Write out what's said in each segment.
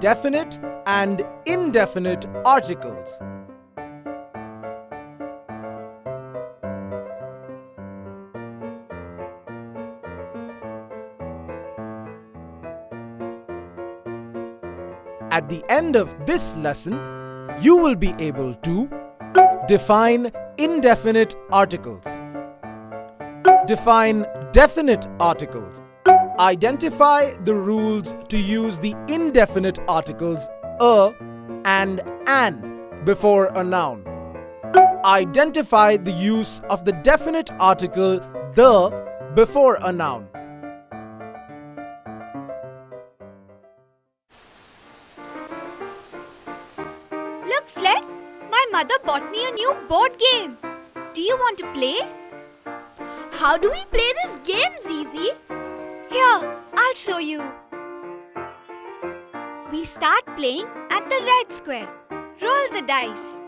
definite and indefinite articles. At the end of this lesson, you will be able to define indefinite articles, define definite articles, identify the rules to use the indefinite articles a and an before a noun, identify the use of the definite article the before a noun. Look, Fleck, my mother bought me a new board game. Do you want to play? How do we play this game, Zizi? Here, I'll show you. We start playing at the red square. Roll the dice.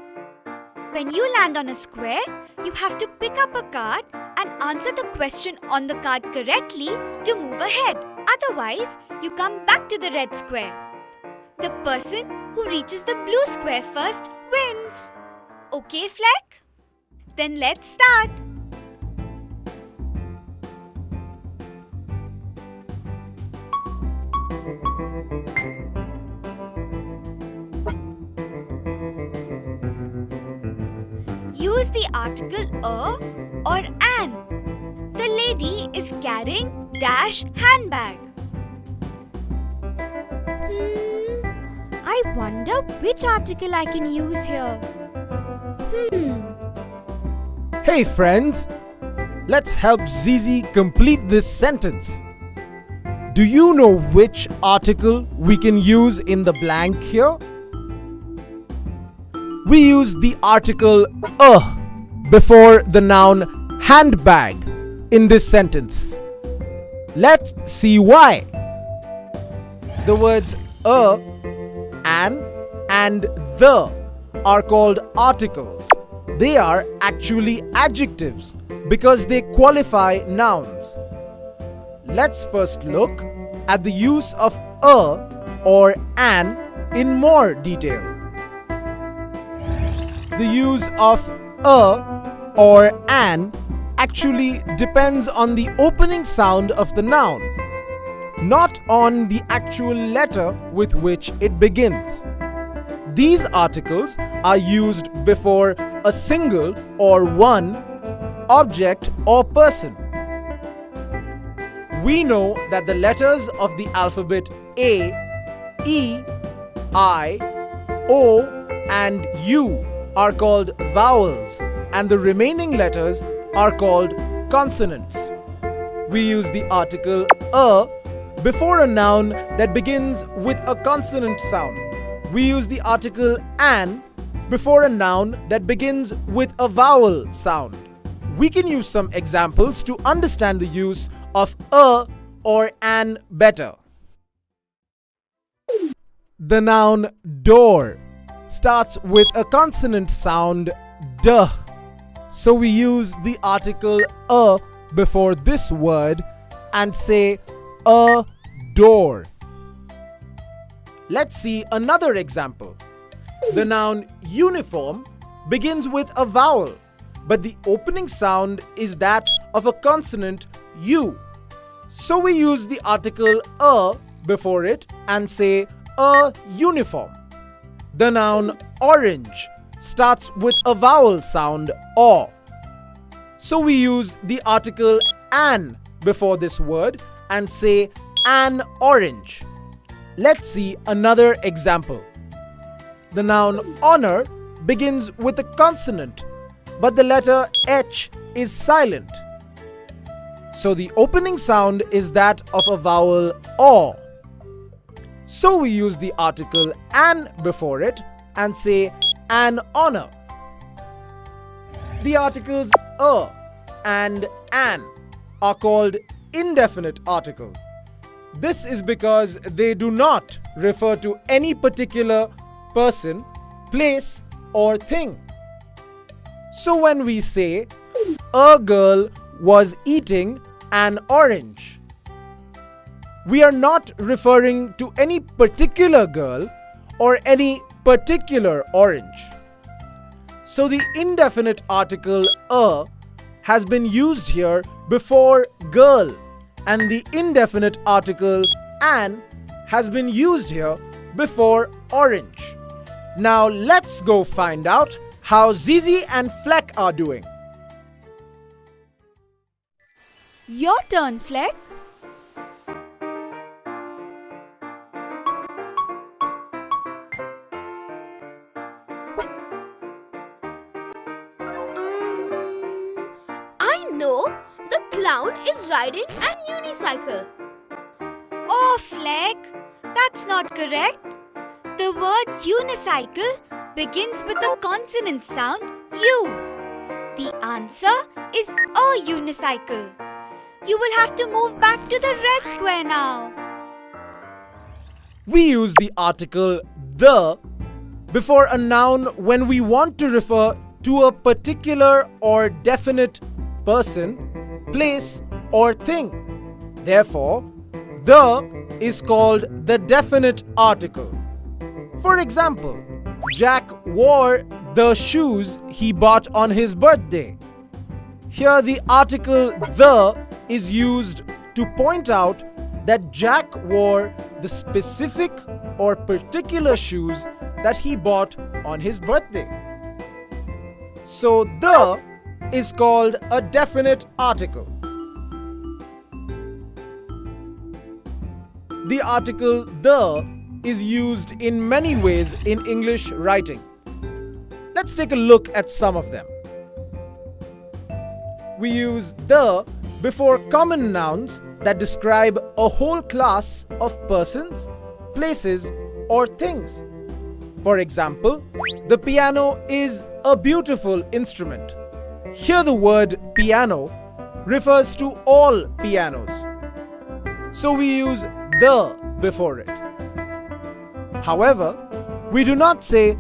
When you land on a square, you have to pick up a card and answer the question on the card correctly to move ahead. Otherwise, you come back to the red square. The person who reaches the blue square first wins. Okay, Fleck? Then let's start. Use the article a or an. The lady is carrying dash handbag. I wonder which article I can use here. Hey friends, let's help Zizi complete this sentence. Do you know which article we can use in the blank here? We use the article a before the noun handbag in this sentence. Let's see why. The words a, an, and the are called articles. They are actually adjectives because they qualify nouns. Let's first look at the use of a or an in more detail. The use of a or an actually depends on the opening sound of the noun, not on the actual letter with which it begins. These articles are used before a single or one object or person. We know that the letters of the alphabet A, E, I, O, and U are called vowels, and the remaining letters are called consonants. We use the article a before a noun that begins with a consonant sound. We use the article an before a noun that begins with a vowel sound. We can use some examples to understand the use of a or an better. The noun door starts with a consonant sound d. So we use the article a before this word and say a door. Let's see another example. The noun uniform begins with a vowel, but the opening sound is that of a consonant U. So we use the article a before it and say a uniform. The noun orange starts with a vowel sound o. So we use the article an before this word and say an orange. Let's see another example. The noun honor begins with a consonant, but the letter H is silent. So the opening sound is that of a vowel o. So we use the article an before it and say an honor. The articles a and an are called indefinite articles. This is because they do not refer to any particular person, place, or thing. So when we say, a girl was eating an orange, we are not referring to any particular girl or any particular orange. So the indefinite article a has been used here before girl, and the indefinite article an has been used here before orange. Now let's go find out how Zizi and Fleck are doing. Your turn, Fleck. I know the clown is riding a unicycle. Oh, Fleck, that's not correct. The word unicycle begins with the consonant sound U. The answer is a unicycle. You will have to move back to the red square now. We use the article the before a noun when we want to refer to a particular or definite person, place, or thing. Therefore, the is called the definite article. For example, Jack wore the shoes he bought on his birthday. Here the article the is used to point out that Jack wore the specific or particular shoes that he bought on his birthday. So the is called a definite article. The article the is used in many ways in English writing. Let's take a look at some of them. We use the before common nouns that describe a whole class of persons, places, or things. For example, the piano is a beautiful instrument. Here the word piano refers to all pianos. So we use the before it. However, we do not say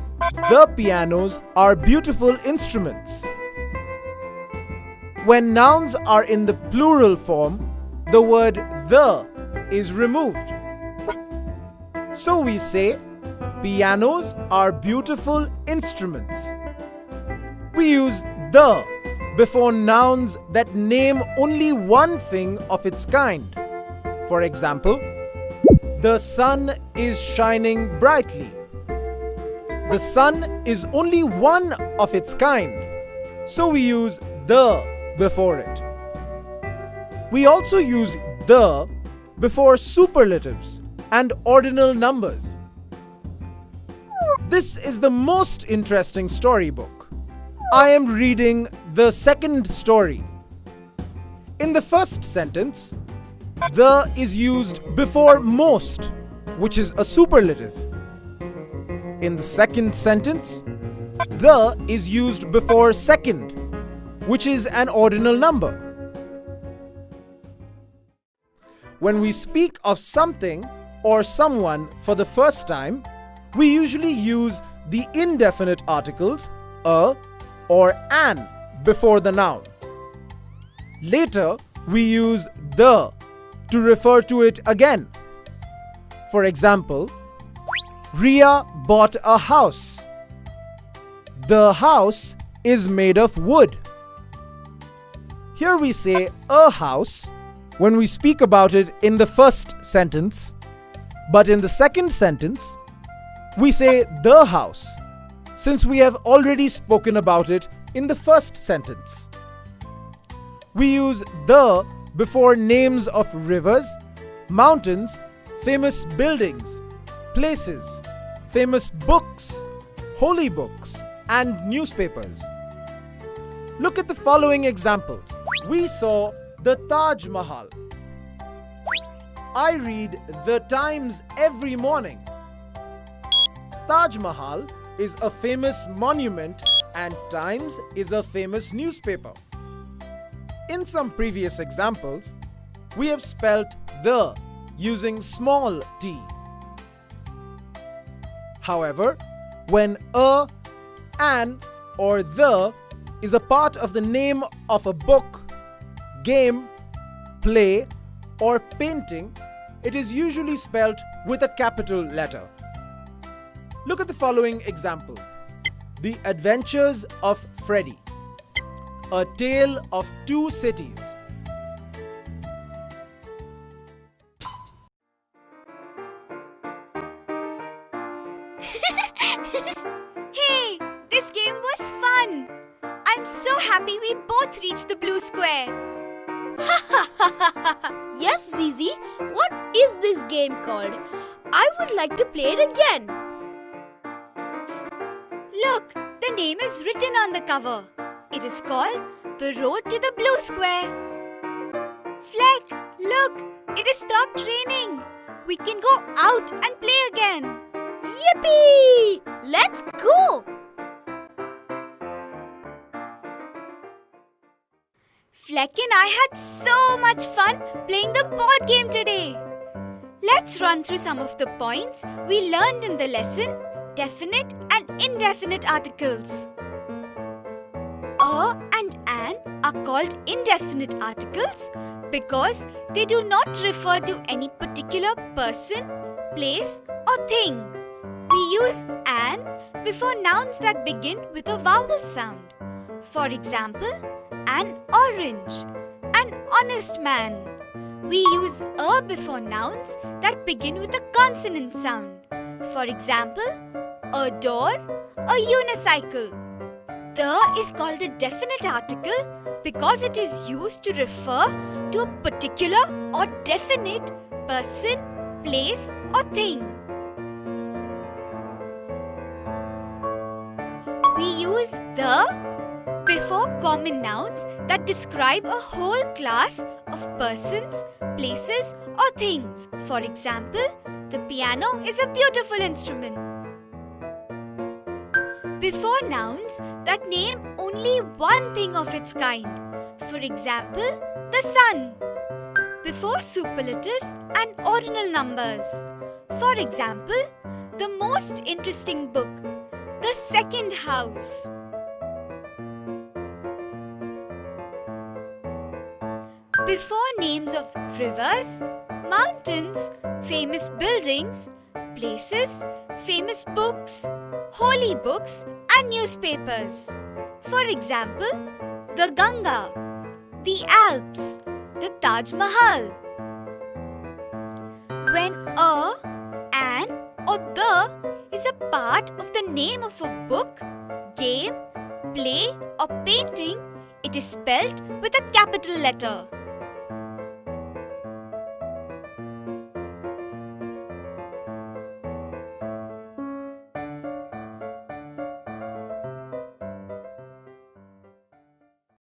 the pianos are beautiful instruments. When nouns are in the plural form, the word the is removed. So we say pianos are beautiful instruments. We use the before nouns that name only one thing of its kind. For example, the sun is shining brightly. The sun is only one of its kind, so we use the before it. We also use the before superlatives and ordinal numbers. This is the most interesting storybook. I am reading the second story. In the first sentence, the is used before most, which is a superlative. In the second sentence, the is used before second, which is an ordinal number. When we speak of something or someone for the first time, we usually use the indefinite articles a or an before the noun. Later, we use the to refer to it again. For example, Ria bought a house. The house is made of wood. Here we say a house when we speak about it in the first sentence, but in the second sentence, we say the house, since we have already spoken about it in the first sentence. We use the before names of rivers, mountains, famous buildings, places, famous books, holy books, and newspapers. Look at the following examples. We saw the Taj Mahal. I read the Times every morning. Taj Mahal is a famous monument and Times is a famous newspaper. In some previous examples, we have spelt the using small t. However, when a, an, or the is a part of the name of a book, game, play, or painting, it is usually spelt with a capital letter. Look at the following example. The Adventures of Freddy. A Tale of Two Cities. Hey, this game was fun. I'm so happy we both reached the blue square. Yes, Zizi. What is this game called? I would like to play it again. Look, the name is written on the cover. It is called The Road to the Blue Square. Fleck, look, it has stopped raining. We can go out and play again. Yippee! Let's go! Fleck and I had so much fun playing the board game today. Let's run through some of the points we learned in the lesson, definite and indefinite articles. A and an are called indefinite articles because they do not refer to any particular person, place or thing. We use an before nouns that begin with a vowel sound. For example, an orange, an honest man. We use a before nouns that begin with a consonant sound. For example, a door, a unicycle. The is called a definite article because it is used to refer to a particular or definite person, place or thing. We use the before common nouns that describe a whole class of persons, places or things. For example, the piano is a beautiful instrument. Before nouns that name only one thing of its kind. For example, the sun. Before superlatives and ordinal numbers. For example, the most interesting book, the second house. Before names of rivers, mountains, famous buildings, places, famous books, holy books and newspapers. For example, the Ganga, the Alps, the Taj Mahal. When a, an or the is a part of the name of a book, game, play or painting, it is spelled with a capital letter.